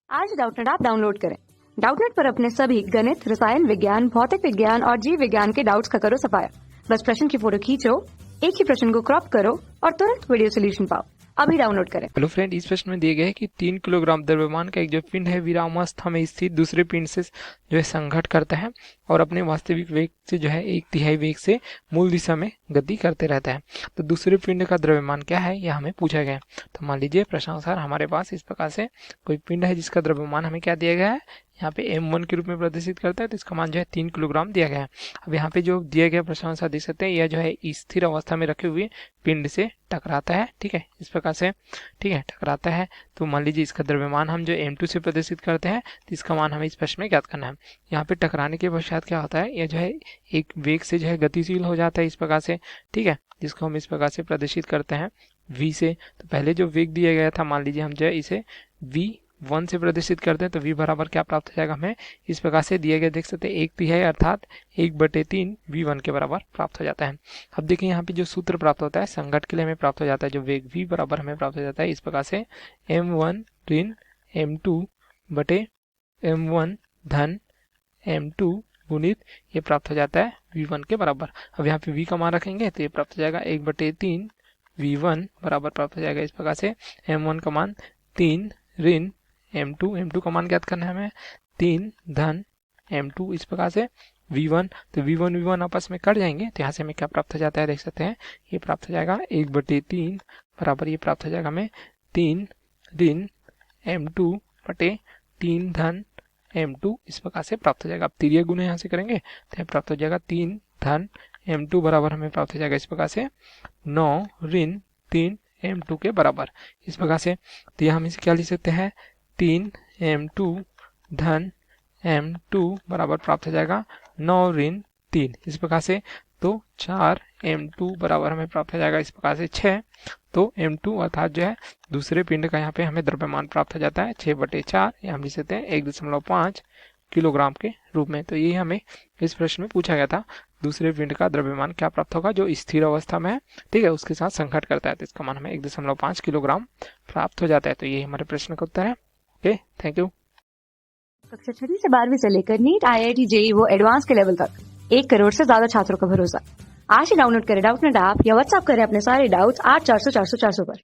आज Doubtnut app download करें। Doubtnut पर अपने सभी गणित, रसायन विज्ञान, भौतिक विज्ञान और जीव विज्ञान के डाउट्स का करो सफाया। बस प्रश्न की फोटो खींचो, एक ही प्रश्न को क्रॉप करो और तुरंत वीडियो सोल्यूशन पाओ। अभी डाउनलोड करें। हेलो फ्रेंड, इस प्रश्न में दिए गए है कि 3 किलोग्राम द्रव्यमान का एक जो पिंड है विरामावस्था में स्थित दूसरे पिंड से जो है संघट करता है और अपने वास्तविक वेग से जो है 1/3 वेग से मूल दिशा में गति करते रहता है। तो दूसरे पिंड का द्रव्यमान क्या है यह हमें पूछा गया है। तो मान लीजिए प्रश्नानुसार हमारे पास इस प्रकार से कोई पिंड है जिसका द्रव्यमान हमें क्या दिया गया है, यहाँ पे m1 के रूप में प्रदर्शित करता है। तो इसका मान जो है 3 किलोग्राम दिया गया है। अब यहाँ पे जो दिया गया प्रश्नानुसार देख सकते हैं यह जो है स्थिर अवस्था में रखे हुए पिंड से टकराता है। ठीक है, इस प्रकार से ठीक है टकराता है। तो मान लीजिए इसका द्रव्यमान हम जो m2 से प्रदर्शित करते हैं तो इसका मान हमें इस प्रश्न में ज्ञात करना है। यहाँ पे टकराने के पश्चात क्या होता है, यह जो है एक वेग से जो है गतिशील हो जाता है इस प्रकार से। ठीक है, जिसको हम इस प्रकार से प्रदर्शित करते हैं v से। तो पहले जो वेग दिया गया था मान लीजिए हम जो है इसे v1 से प्रदर्शित करते हैं तो v बराबर क्या प्राप्त हो जाएगा, हमें इस प्रकार से दिए गए देख सकते हैं 1/3 अर्थात 1/3 v1 के बराबर प्राप्त हो जाता है। अब देखिए यहाँ पे जो सूत्र प्राप्त होता है संघट के लिए हमें प्राप्त हो जाता है जो वेग v बराबर हमें प्राप्त हो जाता है इस प्रकार से m1 ऋण m2 बटे m1 धन m2 गुणित ये प्राप्त हो जाता है v1 के बराबर। अब यहाँ पे v का मान रखेंगे तो ये प्राप्त हो जाएगा 1/3 v1 बराबर प्राप्त हो जाएगा इस प्रकार से m1 का मान 3 ऋण m2 का मान ज्ञात करना है हमें 3 धन m2 इस प्रकार से v1। तो v1 आपस में कट जाएंगे तो यहाँ से हमें क्या प्राप्त हो जाता है देख सकते हैं, ये प्राप्त हो जाएगा 1/3 बराबर ये प्राप्त हो जाएगा हमें 3 ऋण m2 बटे 3 धन m2 इस प्रकार से प्राप्त हो जाएगा। अब तिर्यक गुणे यहाँ से करेंगे तो प्राप्त हो जाएगा 3 धन m2 बराबर हमें प्राप्त हो जाएगा इस प्रकार से 9 ऋण 3 m2 के बराबर इस प्रकार से। तो यहाँ हम इसे क्या लिख सकते हैं 3 m2 धन m2 बराबर प्राप्त हो जाएगा 9 ऋण 3 इस प्रकार से। तो 4 m2 बराबर हमें प्राप्त हो जाएगा इस प्रकार से 6। तो m2 अर्थात जो है दूसरे पिंड का यहाँ पे हमें द्रव्यमान प्राप्त हो जाता है 6/4 या हम लिख सकते हैं 1.5 किलोग्राम के रूप में। तो ये हमें इस प्रश्न में पूछा गया था दूसरे पिंड का द्रव्यमान क्या प्राप्त होगा जो स्थिर अवस्था में है, ठीक है, उसके साथ संघट करता है। तो इसका मान हमें 1.5 किलोग्राम प्राप्त हो जाता है। तो ये हमारे प्रश्न का उत्तर है। Okay, thank you. कक्षा 6 से 12वीं से लेकर नीट, IIT, JEE वो एडवांस के लेवल तक 1 करोड़ से ज्यादा छात्रों का भरोसा। आज ही डाउनलोड करें डाउटनेट ऐप या व्हाट्सएप करें अपने सारे डाउट्स 8400 400 400 पर।